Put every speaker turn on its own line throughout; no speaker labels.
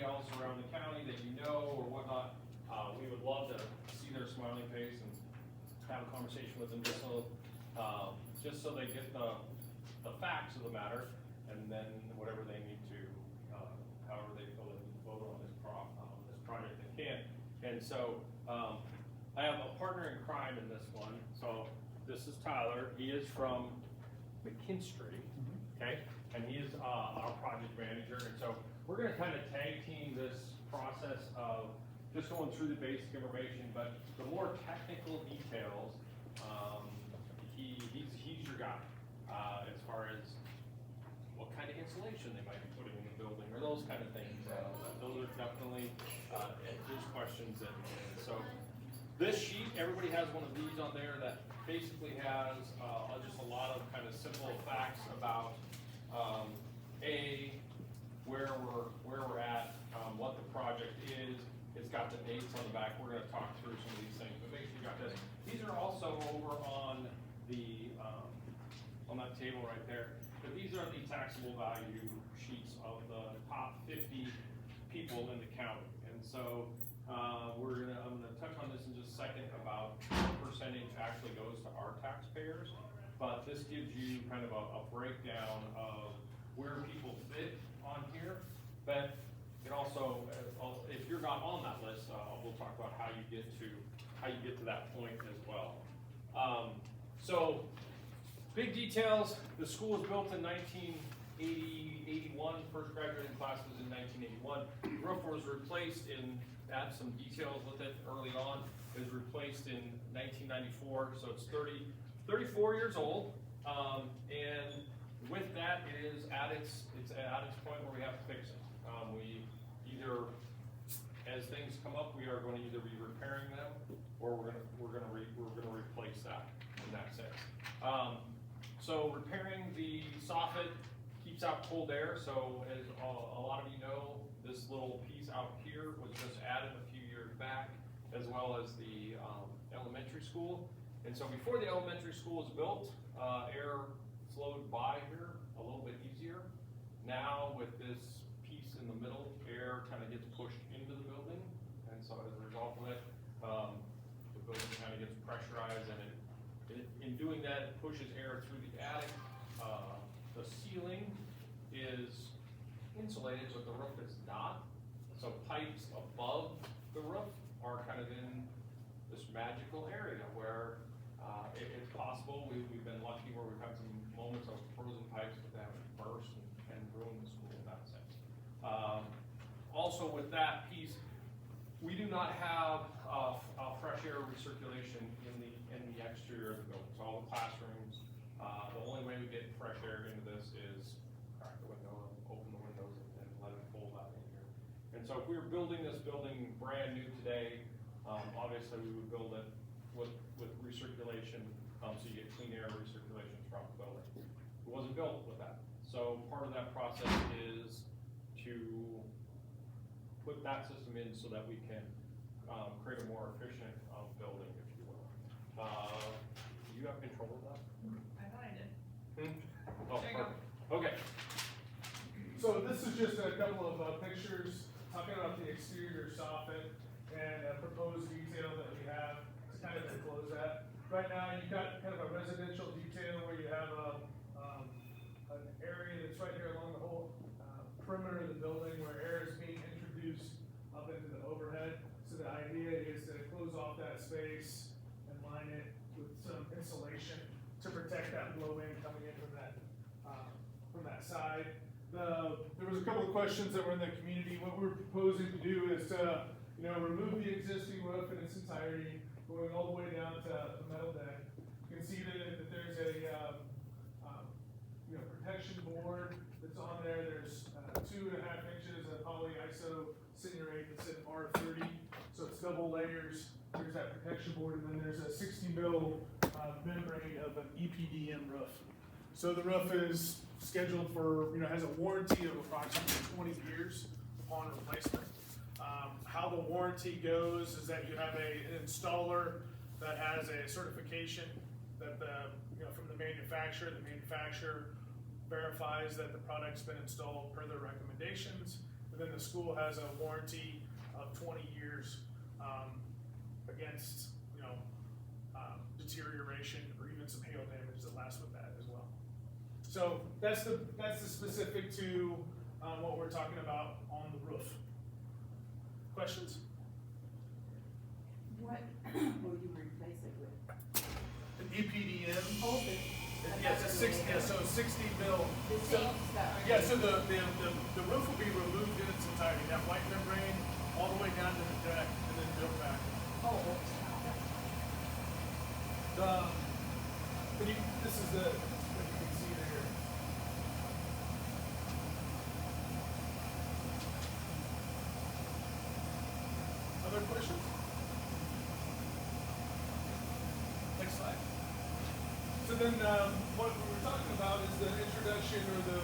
anybody else around the county that you know or whatnot, we would love to see their smiling face and have a conversation with them just so they get the facts of the matter, and then whatever they need to, however they feel they need to vote on this project, they can. And so I have a partner in crime in this one. So this is Tyler. He is from McKinstry, okay, and he is our project manager. And so we're going to kind of tag team this process of just going through the basic information, but the more technical details, he's your guy as far as what kind of insulation they might be putting in the building or those kind of things. Those are definitely his questions. And so this sheet, everybody has one of these on there that basically has just a lot of kind of simple facts about where we're at, what the project is. It's got the dates on the back. We're going to talk through some of these things, but make sure you got this. These are also over on the on that table right there. But these are the taxable value sheets of the top 50 people in the county. And so I'm gonna touch on this in just a second about what percentage actually goes to our taxpayers. But this gives you kind of a breakdown of where people fit on here. But it also, if you're not on that list, we'll talk about how you get to that point as well. So big details. The school was built in 1981. First graduating class was in 1981. The roof was replaced add some details with it early on. It was replaced in 1994, so it's 34 years old. And with that, it's at its point where we have to fix it. We either, as things come up, we are going to either be repairing them, or we're going to replace that in that sense. So repairing the soffit keeps out cold air. So as a lot of you know, this little piece out here was just added a few years back, as well as the elementary school. And so before the elementary school was built, air flowed by here a little bit easier. Now with this piece in the middle, air kind of gets pushed into the building, and so as a result of it, the building kind of gets pressurized, and in doing that, it pushes air through the attic. The ceiling is insulated, but the roof is not. So pipes above the roof are kind of in this magical area where it's possible. We've been lucky where we've had some moments of frozen pipes that haven't burst and ruined the school in that sense. Also with that piece, we do not have fresh air recirculation in the exterior of the building. So all the classrooms, the only way we get fresh air into this is crack the window, open the windows, and let it fold out in here. And so if we were building this building brand new today, obviously we would build it with recirculation, so you get clean air recirculation throughout the building. It wasn't built with that. So part of that process is to put that system in so that we can create a more efficient building, if you will. Do you have control of that?
I thought I did.
Oh, perfect. Okay.
So this is just a couple of pictures talking about the exterior soffit and a proposed detail that we have to kind of enclose that. Right now, you've got kind of a residential detail where you have an area that's right here along the whole perimeter of the building where air is being introduced up into the overhead. So the idea is to close off that space and line it with some insulation to protect that blow in coming in from that side. There was a couple of questions that were in the community. What we're proposing to do is to remove the existing roof in its entirety, going all the way down to the metal deck. You can see that there's a protection board that's on there. There's 2.5 inches of polyiso Seniorate that's in R30, so it's double layers. There's that protection board, and then there's a 60 mil membrane of an EPDM roof. So the roof is scheduled for, has a warranty of approximately 20 years upon replacement. How the warranty goes is that you have an installer that has a certification that from the manufacturer. The manufacturer verifies that the product's been installed per their recommendations. The then the school has a warranty of 20 years against, deterioration or even some hail damage that lasts with that as well. So that's the specific to what we're talking about on the roof. Questions?
What will you replace it with?
An EPDM.
Open.
Yes, so 60 mil.
The same stuff.
Yeah, so the roof will be removed in its entirety, that white membrane all the way down to the deck and then built back.
Oh,
This is what you can see there. Other questions? Next slide. So then, what we were talking about is the introduction or the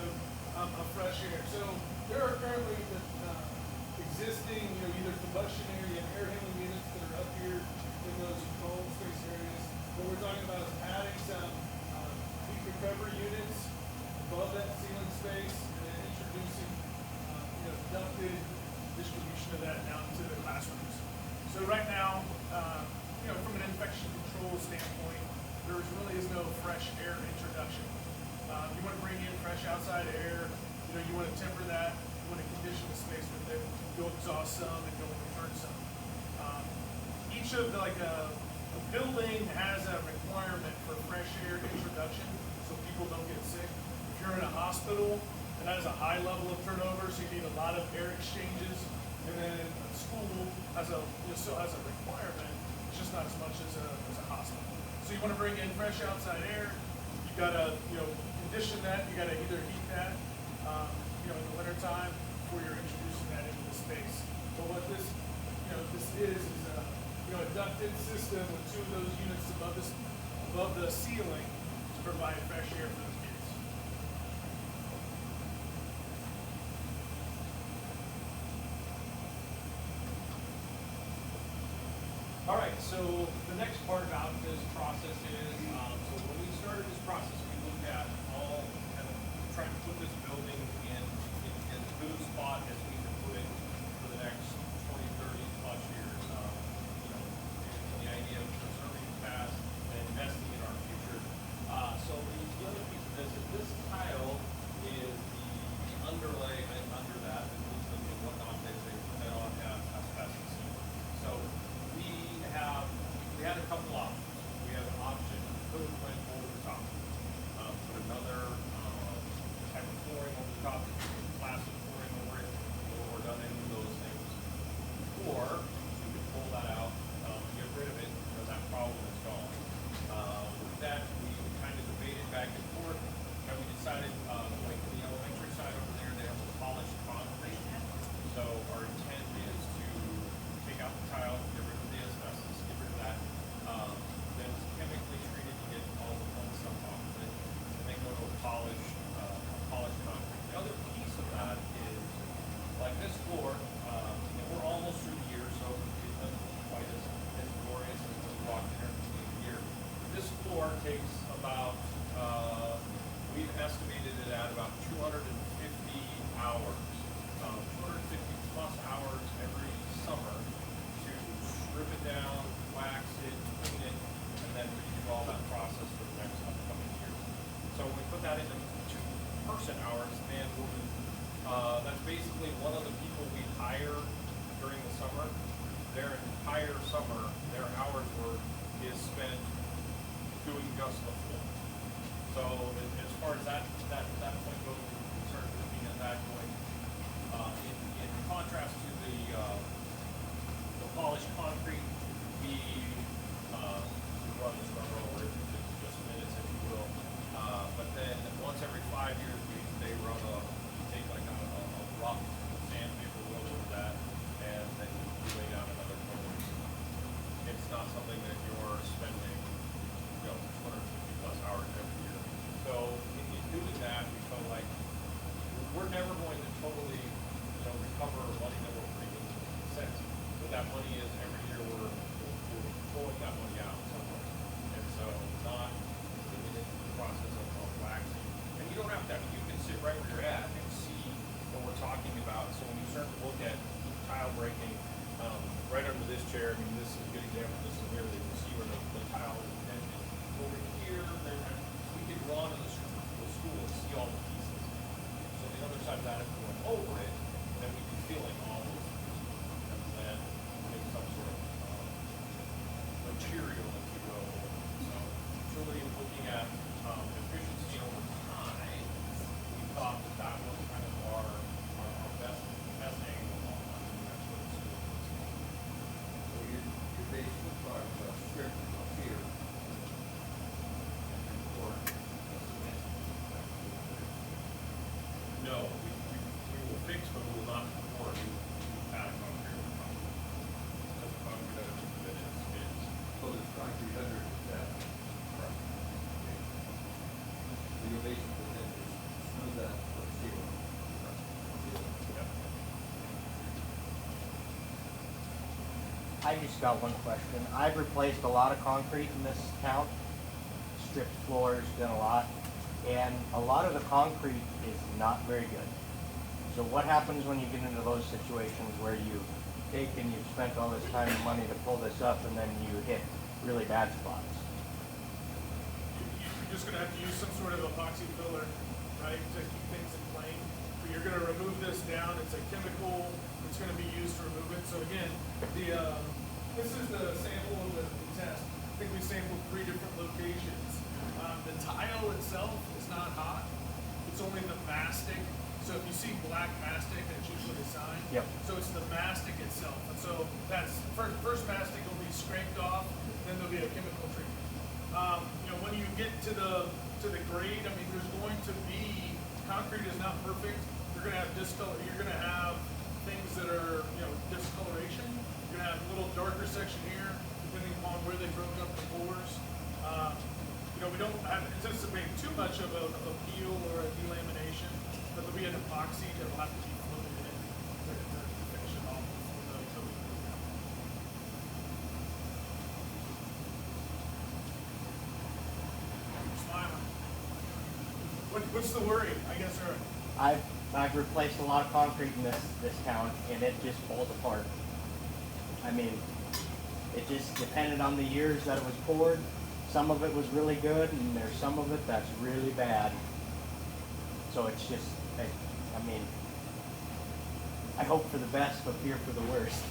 of fresh air. So there are currently existing, either combustion area and air handling units that are up here in those controlled space areas. What we're talking about is adding some heat recovery units above that ceiling space and then introducing, ducted distribution of that down to the classrooms. So right now, from an infection control standpoint, there really is no fresh air introduction. You want to bring in fresh outside air, you want to temper that, you want to condition the space with it, you'll exhaust some and you'll return some. Each of a building has a requirement for fresh air introduction so people don't get sick. If you're in a hospital, and that is a high level of turnover, so you need a lot of air exchanges. And then a school still has a requirement, it's just not as much as a hospital. So you want to bring in fresh outside air, you gotta, condition that, you gotta either heat that, in the wintertime before you're introducing that into the space. But what this is a ducted system with two of those units above the ceiling to provide fresh air for the kids.
All right, so the next part about this process is, so when we started this process, we looked at all, kind of trying to put this building in as good a spot as we can put it for the next 20, 30 plus years. And the idea of preserving the past and investing in our future. So the other piece of this is this tile is the underlay under that, the aluminum and whatnot that they put that on asbestos. So we had a couple options. We have an option to put a plank over the top, put another type of flooring over the top, plastic flooring over it, or done any of those things. Or you could pull that out, get rid of it, that problem is gone. With that, we kind of debated back and forth, and we decided, like in the elementary side over there, they have a polished concrete. So our intent is to take out the tile, get rid of the asbestos, get rid of that. Then it's chemically treated to get all the fun stuff off of it, and then go to a polished concrete. The other piece of that is, like this floor, and we're almost through the year, so it doesn't look quite as glorious as when we walked in here at the beginning of the year. This floor takes about, we've estimated it at about 250 hours, 250 plus hours every summer to chair, I mean, this is a good example, this one here, that you can see where the tile is indented. Over here, we could run to the school and see all the pieces. So the other side of that, if we went over it, then we'd be feeling all those pieces. And then make some sort of, material, if you will. So it's really looking at, efficiency over time. We thought that that was kind of our best angle on that sort of school.
So you're basically talking about strip up here. Or
No, we will fix, but we will not pour new pad concrete or concrete. Because the concrete that is.
so there's concrete under that.
Correct.
So you're basically then just smooth that for zero.
Yep.
I just got one question. I've replaced a lot of concrete in this town, stripped floors, done a lot, and a lot of the concrete is not very good. So what happens when you get into those situations where you take and you've spent all this time and money to pull this up and then you hit really bad spots?
You're just gonna have to use some sort of epoxy filler, right, to keep things in plane. But you're gonna remove this down, it's a chemical, it's gonna be used to remove it. So again, this is the sample of the test. I think we sampled 3 different locations. The tile itself is not hot, it's only the mastic. So if you see black mastic, that's usually a sign.
Yep.
So it's the mastic itself. And so that's, first mastic will be scraped off, then there'll be a chemical treatment. When you get to the grade, I mean, there's going to be, concrete is not perfect. You're gonna have you're gonna have things that are, discoloration. You're gonna have a little darker section here, depending upon where they broke up the pores. We don't anticipate too much of a peel or a delamination, but there'll be an epoxy that will have to be floated in to finish it off before the coating goes down. Smiling. What's the worry, I guess, Eric?
I've replaced a lot of concrete in this town and it just falls apart. I mean, it just depended on the years that it was poured. Some of it was really good and there's some of it that's really bad. So it's just, I mean, I hope for the best but fear for the worst.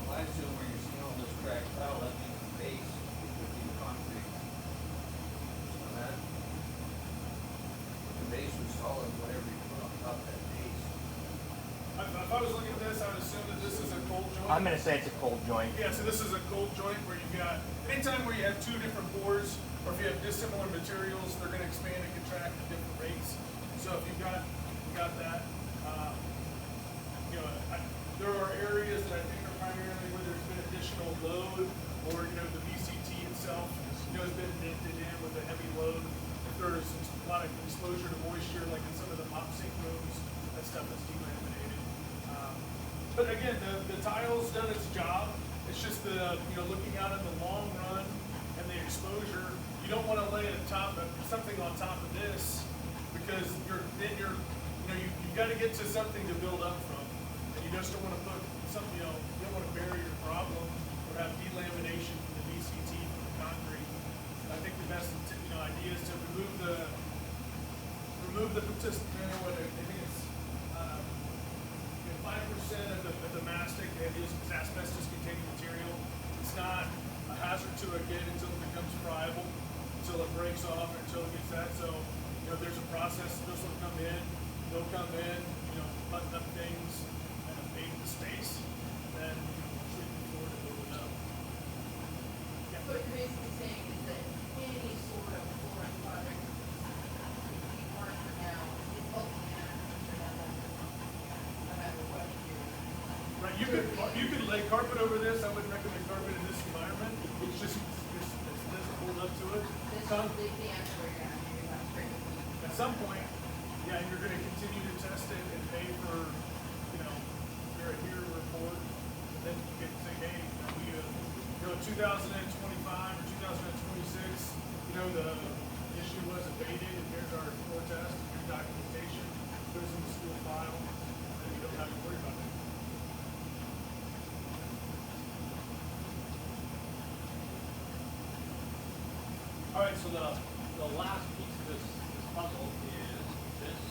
Well, I assume where you're seeing all this cracked tile, that means the base would be concrete. So that, the base was solid, whatever you put on top of that base.
If I was looking at this, I would assume that this is a cold joint.
I'm gonna say it's a cold joint.
Yeah, so this is a cold joint where you've got, anytime where you have 2 different pores, or if you have dissimilar materials, they're gonna expand and contract at different rates. So if you've got that, there are areas that I think are primarily where there's been additional load, or, the VCT itself, has been dented in with a heavy load. If there's a lot of exposure to moisture, like in some of the mop sink rooms, that stuff is delaminated. But again, the tile's done its job. It's just looking out in the long run and the exposure, you don't want to lay something on top of this because you've got to get to something to build up from. And you just don't want to put something, you don't want to bury your problem or have delamination from the VCT from the concrete. I think the best idea is to remove the participant, what I think it's 5% of the mastic is asbestos containing material. It's not a hazard to it again until it becomes friable, until it breaks off, or until it gets that. So, there's a process. This will come in. They'll come in. Button up things and abate the space. Then treat the floor to build it up. Yeah.
What you're basically saying is that any sort of flooring project, work for now, is ultimately no matter what you do.
Right, you could lay carpet over this. I wouldn't recommend carpet in this environment. It's just it doesn't hold up to it.
This is the answer we're gonna do, you're not straight with me.
At some point, yeah, you're gonna continue to test it and pay for, your adhere report. And then you can say, hey, we, 2025 or 2026, the issue was abated, and here's our floor test, here's documentation, goes in the school file, and you don't have to worry about it.
right, so the last piece of this puzzle is this,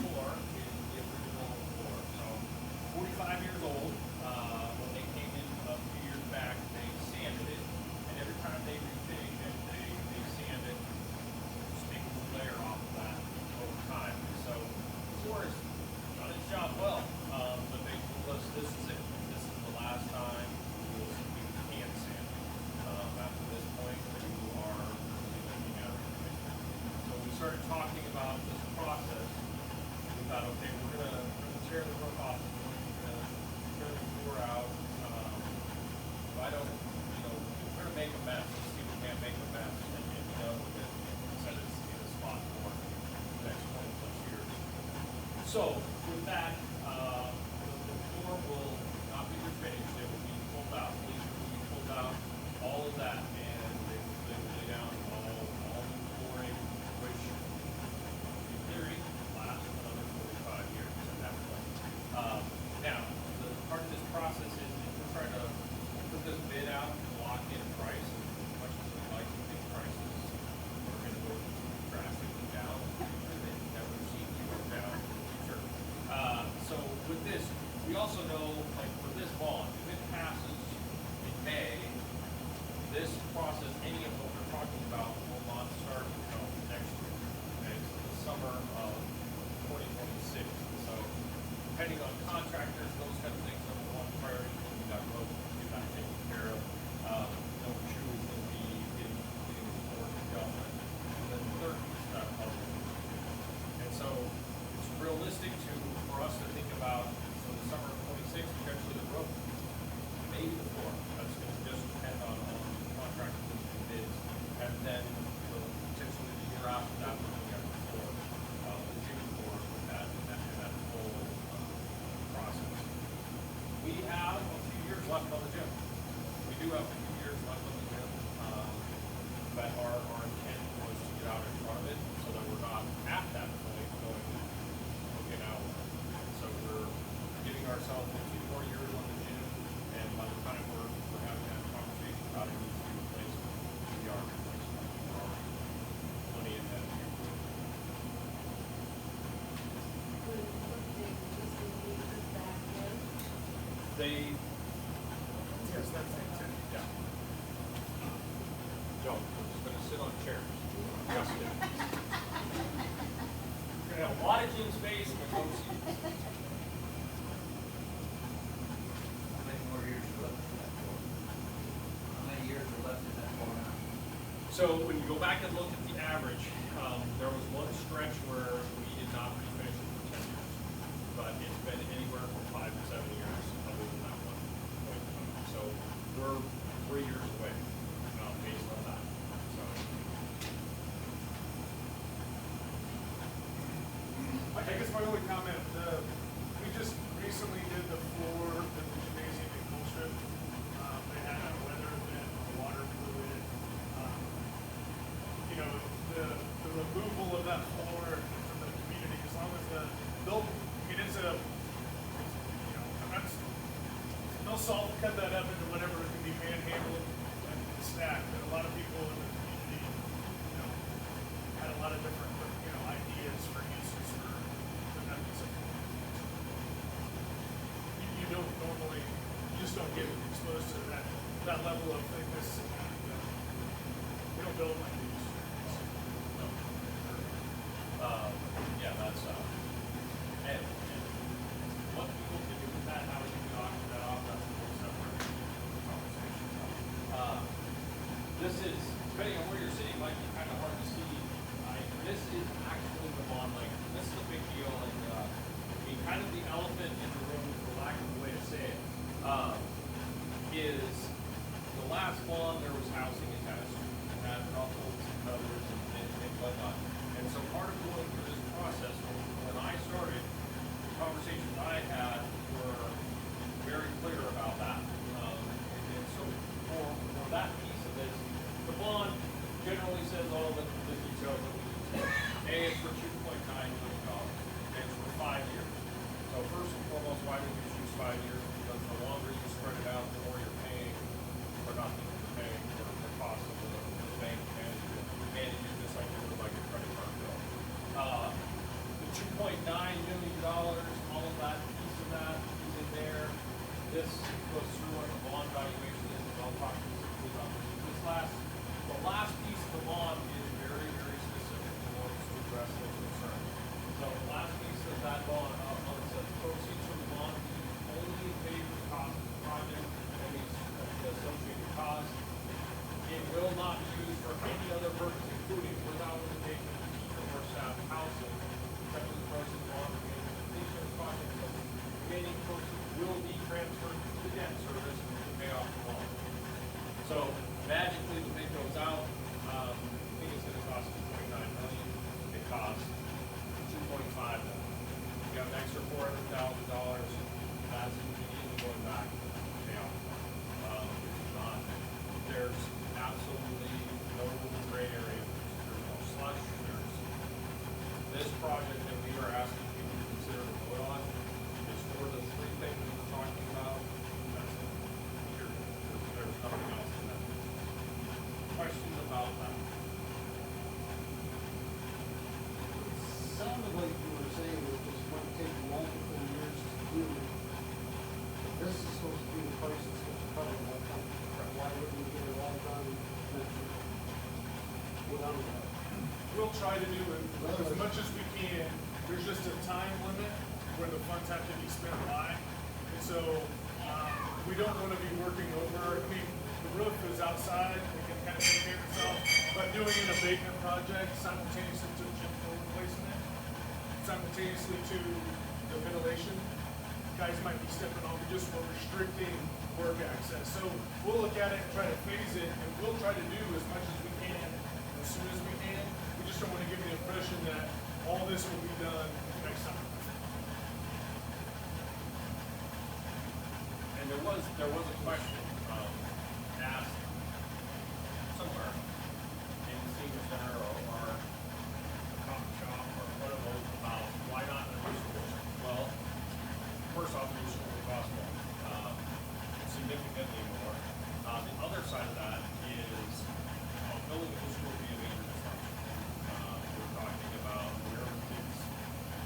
floor is the original floor. So 45 years old, when they came in a few years back, they sanded it, and every time they refinish it, they sand it, just take a layer off of that over time. So the floor has done its job well, but they told us this is it. This is the last time we can sand. After this point, you are really looking at replacement. So we started talking about this process. We thought, okay, we're gonna tear the roof off, we're gonna tear the floor out. I don't, we're gonna make a mess. Let's see if we can't make a mess, and that set us in a spot for the next 20 plus years. So with that, the floor will not be refinished. It will be pulled out. These will be pulled out. All of that, and they will lay down all new flooring, which in theory lasts another 45 years at that point. Now, the part of this process is we're trying to put this bid out and lock in a price. As much as we like to think prices are going to go drastically down, and they never seem to go down in the future. So with this, we also know, like for this bond, if it passes in May, this process, any of what we're talking about, will not start until next year. Okay, so the summer of 2026. So depending on contractors, those kind of things, number one priority, we got road, get that taken care of. Number two is going to be getting the work done. And then the third piece of that puzzle. And so it's realistic for us to think about, so the summer of 26, potentially the roof, maybe the floor. That's going to just depend on contractors and bids. And then potentially the year after that, we're looking at the floor, the gym floor with that full process. We have a few years left on the gym. We do have a few years left on the gym. But our intent was to get out in front of it so that we're not at that point going, looking out. So we're giving ourselves a few more years on the gym, and by the time we're having that conversation about it needs to be replaced, we are replacing it. We're already plenty ahead of you. They,
Yes, that's the intent.
yeah. No, we're just gonna sit on chairs. Just kidding. We're gonna have a lot of gym space and no seats.
How many more years are left in that floor? How many years are left in that floor now?
So when you go back and look at the average, there was one stretch where we did not finish it for 10 years. But it's been anywhere from 5 to 7 years other than that one point in time. So we're 3 years away, based on that. So
I guess my only comment, we just recently did the floor of the gymnasium in Colstrip. They had a weather event, water fluid. The removal of that floor from the community, as long as they'll cut that up into whatever it can be manhandled and stacked. And a lot of people in the community, had a lot of different, ideas for uses for that piece of you don't normally, you just don't get exposed to that level of thickness. We don't build like these.
yeah, that's and what people can do with that, how you can auction that off, that's a whole separate conversation. This is, depending on where you're sitting, might be kind of hard to see. This is actually the bond, like, this is a big deal, and kind of the elephant in the room, for lack of a way to say it, is the last bond, there was housing attached to it, and had ruffles and feathers and whatnot. And so part of going through this process, when I started, the conversations I had were very clear about that. And so for that piece of this, the bond generally says all the details that we need to know. A, it's for $2.9 million, and it's for 5 years. So first and foremost, why did we choose 5 years? Because the longer you spread it out, the more you're paying for nothing. You're paying for the cost of the bank management this goes through what the bond valuation is, and I'll talk specifically about this the last piece of the bond is very, very specific in order to address this concern. So the last piece of that bond, it says proceeds from the bond only pay for the cost of the project and the associated costs. It will not be used for any other purpose, including without limitation of teacher or staff housing, except for the proceeds of bond remaining completion of the project. So the remaining proceeds will be transferred to the debt service to pay off the bond. So magically the bid goes out, I think it's gonna cost $2.9 million, it costs $2.5 million. You have an extra $400,000, that's immediately going back to pay off. There's absolutely no gray area, there's no slush, this project that we are asking people to consider to vote on is for the three things we were talking about, that's it. There's nothing else in that. Questions about that?
Sounded like you were saying that this might take multiple years to do. But this is supposed to be the price that's supposed to cover that time. Why wouldn't we get it all done next year? Without that.
We'll try to do it as much as we can. There's just a time limit where the funds have to be spent by. And so, we don't wanna be working over, I mean, the roof is outside, it can kind of take care of itself, but doing an abatement project simultaneously to the gym floor replacement, simultaneously to the ventilation, guys might be stepping on, we just were restricting work access. So we'll look at it and try to phase it, and we'll try to do as much as we can, as soon as we can. We just don't wanna give the impression that all this will be done next time.
And there was a question, asked somewhere in the senior center or a coffee shop or one of those about why not a new school? Well, first off, the new school will cost more, significantly more. The other side of that is, building a new school would be a major disruption. We're talking about where kids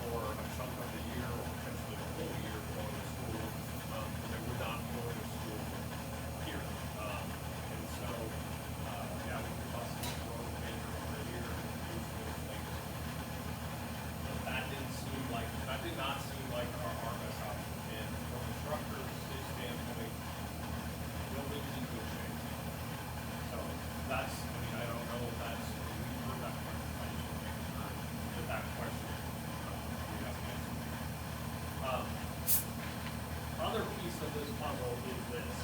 for a chunk of the year or potentially the whole year going to school, that would not be going to school here. And so, yeah, we could possibly grow the major for a year and use those things. But that did not seem like our best option. And from the instructor's standpoint, building's in good shape. So that's, I mean, I don't know if that's, we've heard that question, I just want to make sure that that question, we have to answer. Other piece of this puzzle is this,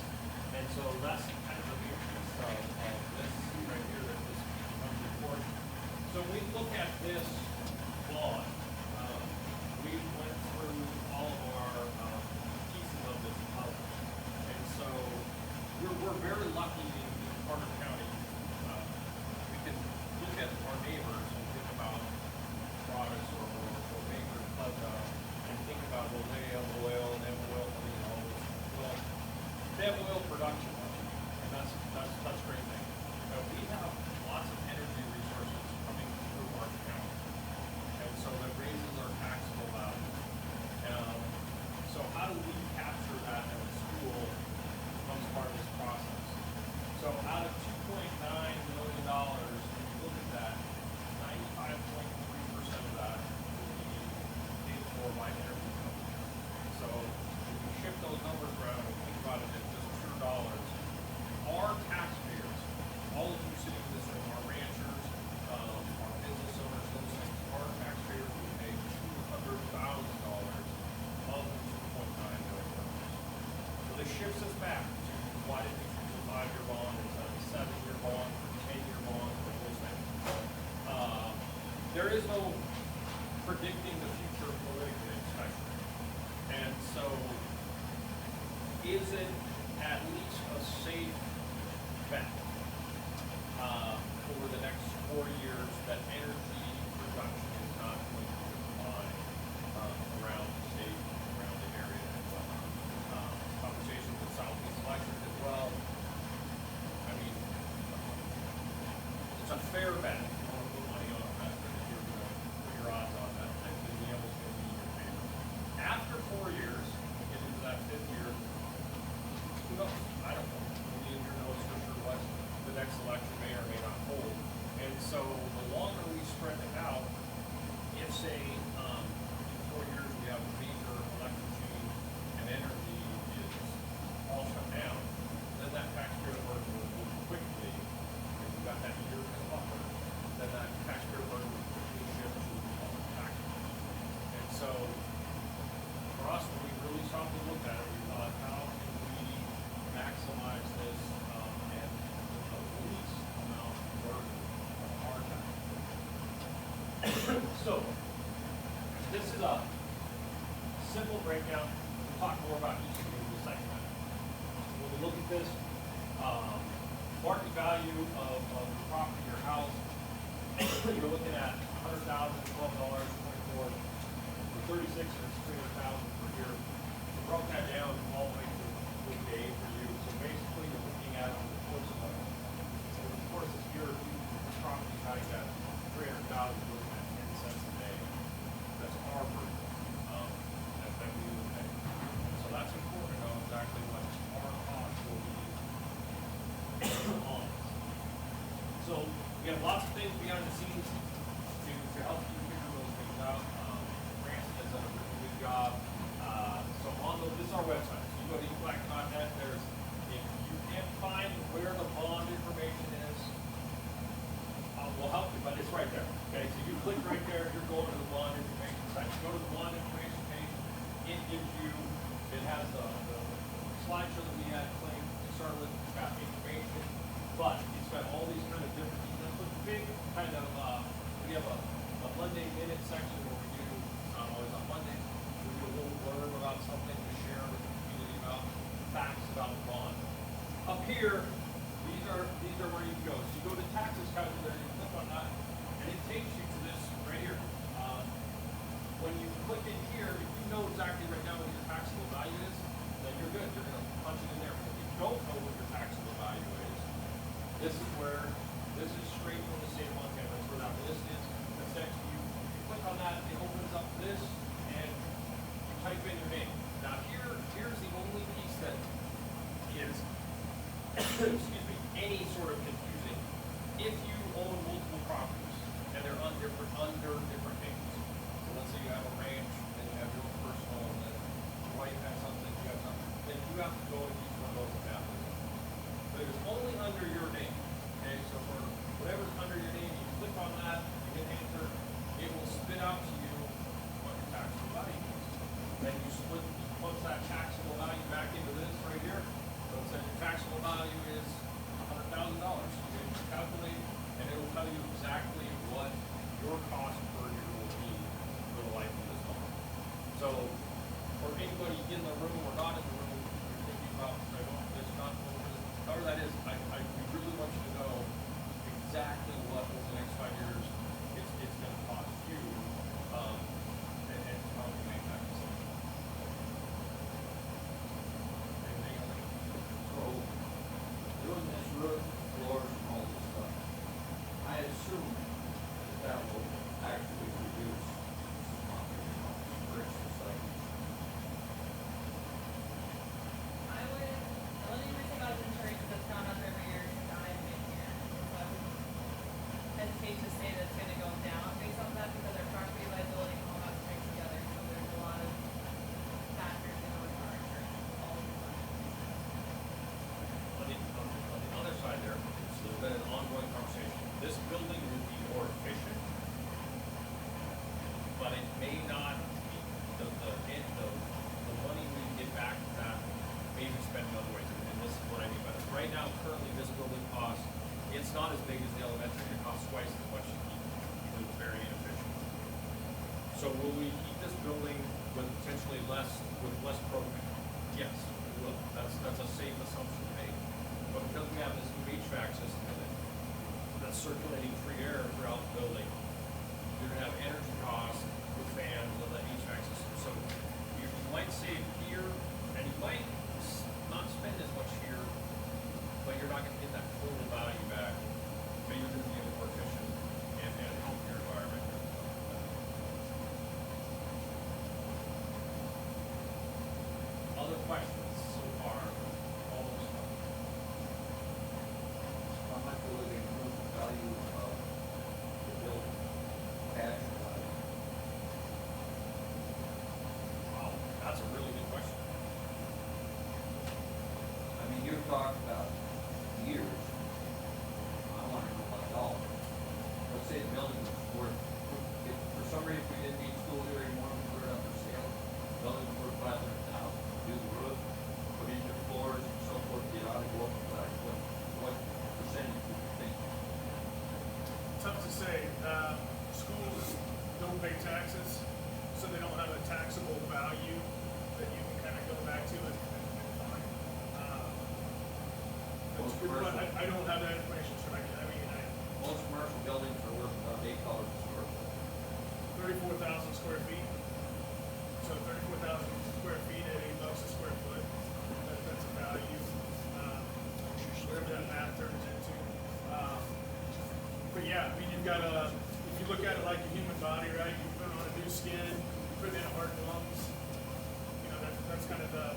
and so that's kind of the big piece of this right here that this becomes important. So we look at this bond, we went through all of our pieces of this puzzle, and so we're very lucky in Carter County. We can look at our neighbors and think about products or neighbors, but and think about, well, they have oil and they have oil money and all this. Well, they have oil production money, and that's a great thing. But we have lots of energy resources coming through our county, and so that raises our taxable value. So how do we capture that at the school becomes part of this process? So out of $2.9 million, if you look at that, 95.3% of that will be paid for by energy companies. So if you shift those numbers around and think about it as just pure dollars, our taxpayers, all of you sitting in this room, our ranchers, our business owners, those things, our taxpayers will pay $200,000 of the $2.9 million. So this shifts us back to why did we choose a 5-year bond instead of a 7-year bond, or a 10-year bond, or those things. There is no predicting the future politically, especially. And so, is it at least a safe bet over the next 4 years that energy production is not going to decline around the state, around the area as well? Conversations with Southeast Electric as well. I mean, it's a fair bet if you want to put money on that, that you're going to put your odds on that, that the deal's going to be in your favor. After 4 years, we get into that 5th year, who knows? I don't know. Nobody in here knows for sure what the next election may or may not hold. And so the longer we spread it out, if say, in 4 years we have a major election change and energy is all shut down, then that taxpayer burden will quickly, if we've got that year kind of buffer, then that taxpayer burden will quickly shift to public taxpayers. And so, for us, when we really stopped and looked at it, we thought, how can we maximize this, and with the least amount of burden on our taxpayers? So, this is a simple breakdown. We'll talk more about each of these in a second. When we look at this, market value of the property, your house, you're looking at $100,000, $12, 24, for 36, it's 300,000 per year. We broke that down all the way to the day for you. So basically, you're looking at over the course of this year, if you property valued at 300,000, you're looking at 10 cents a day. That's our burden, that we would pay. And so that's important to know exactly what our cost will be on. So we have lots of things behind the scenes to help you figure those things out. Francis has done a really good job. So on this is our website. So you go to eFlac.net, if you can't find where the bond information is, we'll help you, but it's right there. Okay, so you click right there, you're going to the bond information site. You go to the bond information page, it gives you, it has the slideshow that we had playing to start with, it's got information, but it's got all these kind of different details. But the big kind of, we have a Monday minute section where we do, not always on Monday, we do a little blurb about something to share with the community about facts about the bond. Up here, these are where you go. So you go to taxes calculator, you click on that, and it takes you to this right here. When you click in here, if you know exactly right now what your taxable value is, then you're good. You're going to punch it in there. But if you don't know what your taxable value is, this is straight from the state of Montana. That's where that list is. That's next to you. If you click on that, it opens up this, and you type in your name. Now here's the only piece that is, excuse me, any sort of confusing. If you own multiple properties and they're under different names. So let's say you have a ranch and you have your own personal, and then your wife has something, you have something, then you have to go and each one of those and have it. But if it's only under your name, okay, so for whatever's under your name, you click on that, you hit enter, it will spit out to you what your taxable value is. Then you punch that taxable value back into this right here. So it says your taxable value is $100,000. You calculate, and it will tell you exactly what your cost per year will be for the life of this bond. So for anybody in the room or not in the room, you're thinking about, say, well, this not however that is, we really want you to know exactly what over the next 5 years it's going to cost you, and to help you make that decision. Anything else?
So, doing this roof, floors, and all this stuff, I assume that will actually reduce some property costs, for instance, like,
I would, the only thing I think about is insurance is it's gone up every year since I've been here. So I would hesitate to say that it's gonna go down based on that because our property liability and all that mixed together. So there's a lot of factors that go into our insurance all the time.
On the other side there, there's been an ongoing conversation. This building will be more efficient, but it may not be the money we get back from that may be spent in other ways. And this is what I mean by this. Right now, currently, this building costs, it's not as big as the elementary. It costs twice as much to keep. It's very inefficient. So will we keep this building with potentially less programming? Yes, we will. That's a safe assumption to make. But because we have this new HVAC system in it, that's circulating free air throughout the building, you're gonna have energy costs with fans and the HVAC system. So you might save here, and you might not spend as much here, but you're not gonna get that total value back. But you're gonna be more efficient and help your environment. Other questions so far? All
That's a good point. I don't have that information, so
Most commercial buildings are worth about $8 a square foot.
34,000 square feet. So 34,000 square feet at $8 a square foot. That's a value. Whatever that math turns into. But yeah, I mean, you've got if you look at it like a human body, right? You put on a new skin, you put in a heart and lungs. You know, that's kind of the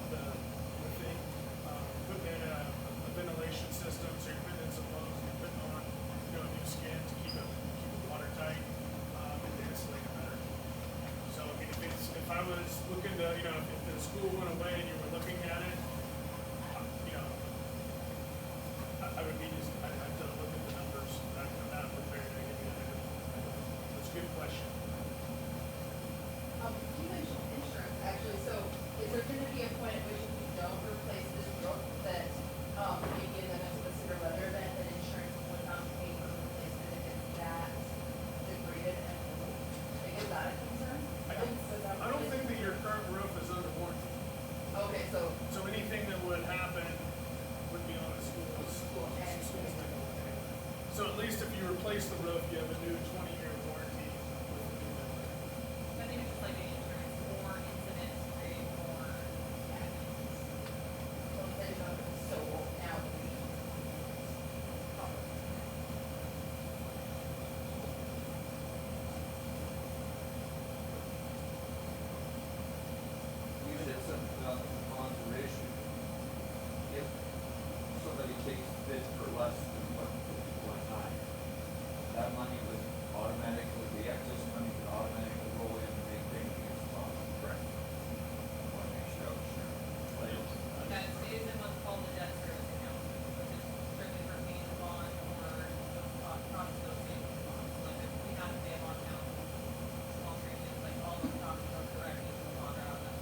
thing. Putting in a ventilation system, so you're putting in some lungs, you're putting on, a new skin to keep it watertight, and to insulate it better. So I mean, if I was looking to, if the school went away and you were looking at it, I would be I'd have to look at the numbers. I'm not prepared to give you that. That's a good question.
You mentioned insurance, actually, so is there gonna be a point at which if you don't replace this roof that, maybe in the next severe weather event, that insurance would not pay for replacement if it's that degraded and old? Like, is that a concern?
I don't think that your current roof is under warranty.
Okay, so,
So anything that would happen would be on the school's.
and-
School's legal. So at least if you replace the roof, you have a new 20-year warranty with the new vendor.
I think it's just like any insurance, more incidents create more accidents.
so instead of going so old now, we cover.
You said something about the conservation. If somebody takes the bid for less than what one time, that money would automatically, the excess money would automatically roll in and make things against the bond. Correct. I want to make sure I was sure.
That stays in what's called the debt service account, which is strictly for paying the bond or the cost associated with the bond. So like if we have to pay a bond now, small premiums, like all those costs go directly to the bond or out of that.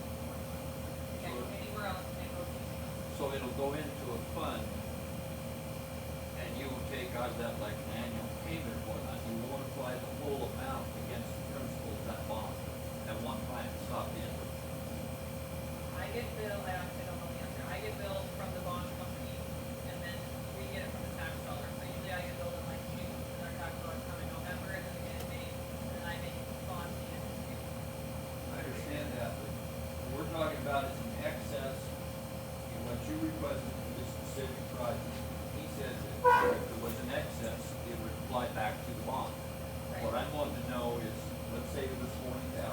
Again, anywhere else, they go to.
So it'll go into a fund, and you will take out of that like an annual payment or whatnot. You won't apply the whole amount against the principal of that bond at one time to stop the interest.
I get billed, I actually don't know the answer, I get billed from the bond company, and then we get it from the tax dollar, so usually I get billed in like June, and our tax dollars come in November, and then we get it May, and then I make bond payments in June.
I understand that, but what we're talking about is an excess in what you requested for this specific project. He says that if there was an excess, it would apply back to the bond. What I'm wanting to know is, let's say there was 40,000,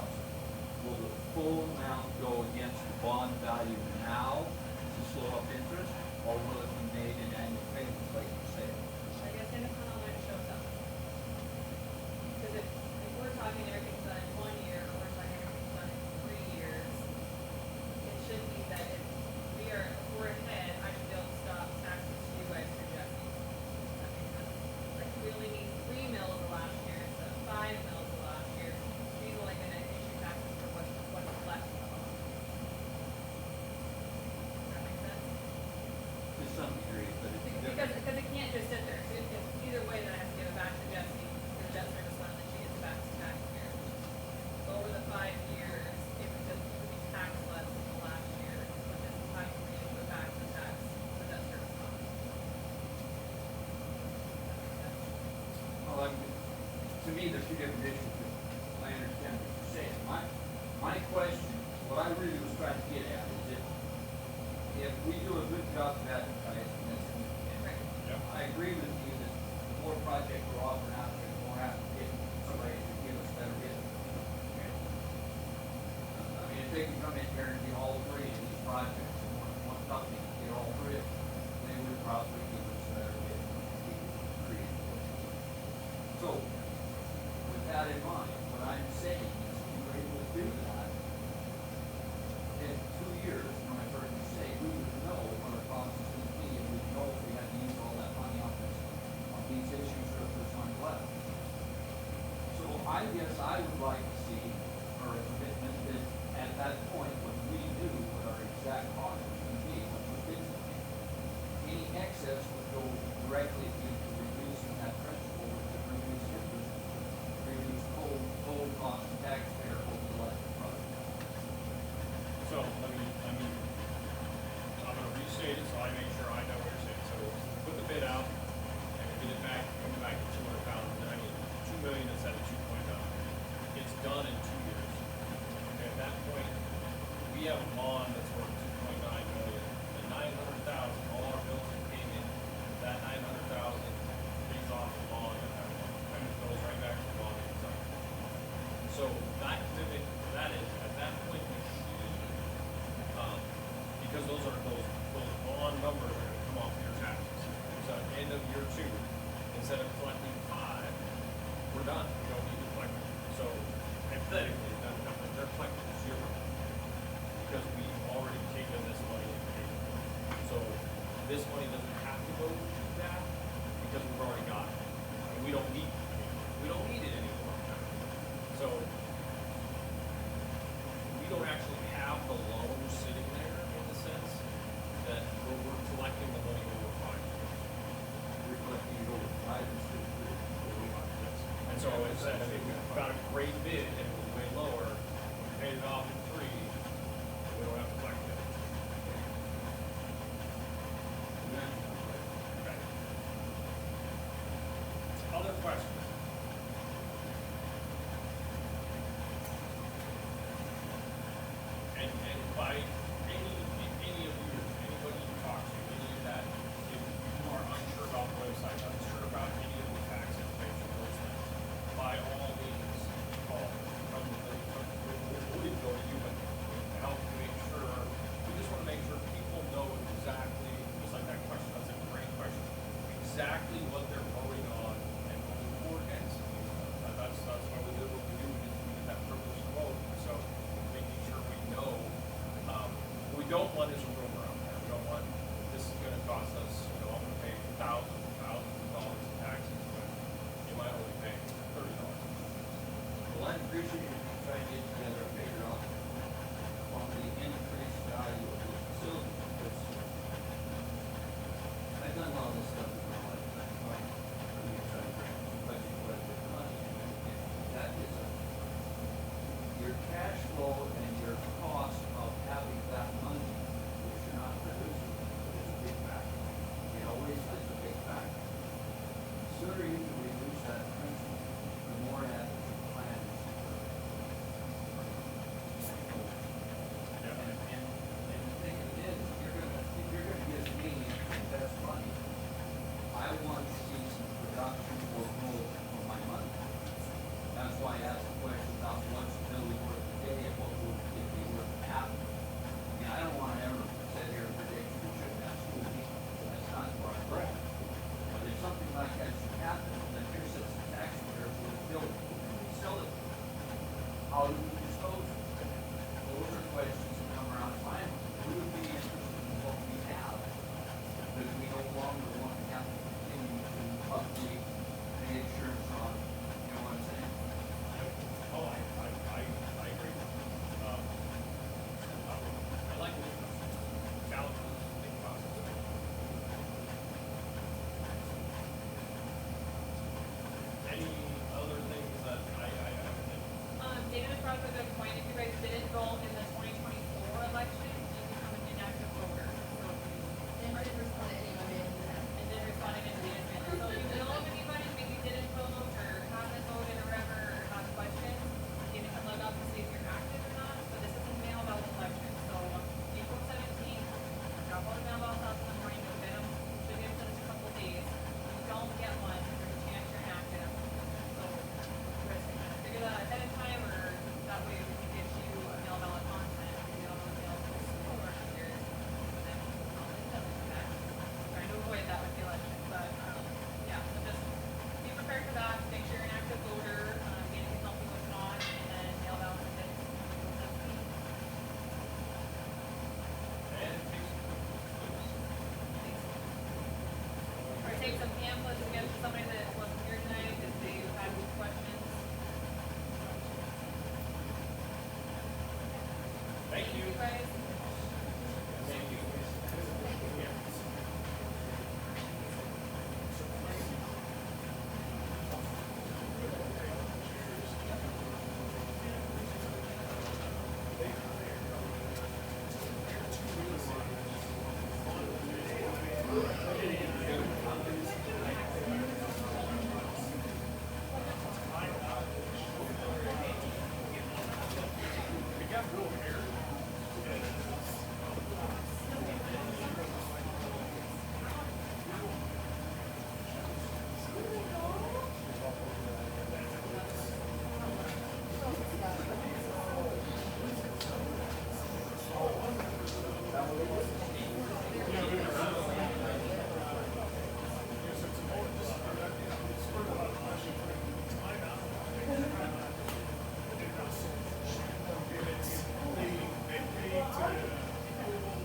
will the full amount go against the bond value now to slow up interest, or will it be made in annual payments like you said?
I guess it depends on when it shows up. Cause if we're talking everything's done in 1 year, or we're talking everything's done in 3 years, it should be that if we're ahead, I should be able to stop taxes to you guys for Jesse. Does that make sense? Like, we only need 3 mils of last year instead of 5 mils of last year, she's only gonna issue taxes for what's left of the bond. Does that make sense?
To some degree, but it's different.
Because it can't just sit there, so it's either way, then I have to give it back to Jesse, the debt service fund, then she gets it back to taxpayers. So over the 5 years, it would just, it would be tax less than the last year, but then I can put back the tax, the debt service fund. Does that make sense?
Well, to me, they're two different issues, but I understand what you're saying. My question, what I really was trying to get at is if we do a good job of advertising this,
Right.
and I agree with you that the more projects we're offering out there, the more apt to get somebody to give us better bid. I mean, if they can come in here and get all three of these projects, and one company can get all three of them, they would probably give us a better bid. So, with that in mind, what I'm saying is if we were able to do that, in 2 years, when I heard you say, we would know what our costs is gonna be, and we'd know if we had to use all that money on these issues, or if there's money left. So I guess I would like to see, or a commitment that at that point, when we knew what our exact cost was gonna be, what we're fixing, any excess
we have a bond that's worth 2.9 million, and 900,000, all our bills that came in, that 900,000 pays off the bond at that point, and it goes right back to the bond itself. So that exhibit, that is, at that point, we should, because those bond numbers are gonna come off your taxes. So at the end of year 2, instead of collecting 5, we're done, we don't need to collect it. So hypothetically, they're collecting 0, because we've already taken this money and paid it. So this money doesn't have to go to that, because we've already got it, and we don't need it anymore. We don't need it anymore. So we don't actually have the loan sitting there in the sense that we're collecting the money over 5 years.
We're collecting it over 5 instead of 3.
Over 5 years. And so instead of, if we got a great bid and it was way lower, we paid it off in 3, we don't have to collect it. Okay. Other questions? And by any of you, anybody you talk to, any of that, if you are unsure about the website, unsure about any of the tax information, those things, by all means, call, we didn't go to you, but to help make sure, we just wanna make sure people know exactly, just like that question, that's a great question, exactly what they're voting on and voting for or against. That's why we do what we do, we get that privileged vote, so making sure we know. What we don't want is a rumor out there, we don't want, this is gonna cost us, I'm gonna pay thousands and thousands of dollars in taxes, but you might only pay $30.
Well, I appreciate you trying to get together and figure out on the increased value of this facility, because I've done all this stuff in my life, and I'm trying to bring budget budget money, and that is your cash flow and your cost of having that money is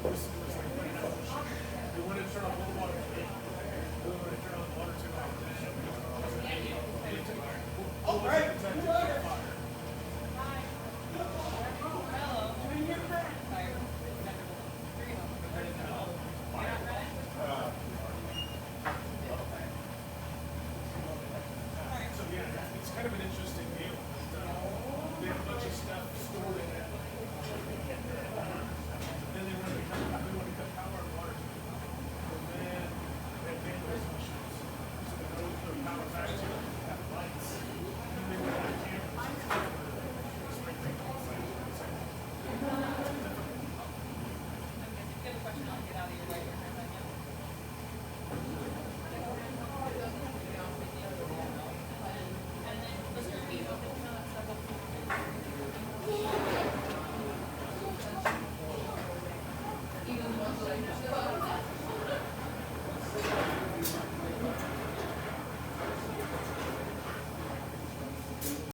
This is like, they want to turn off all the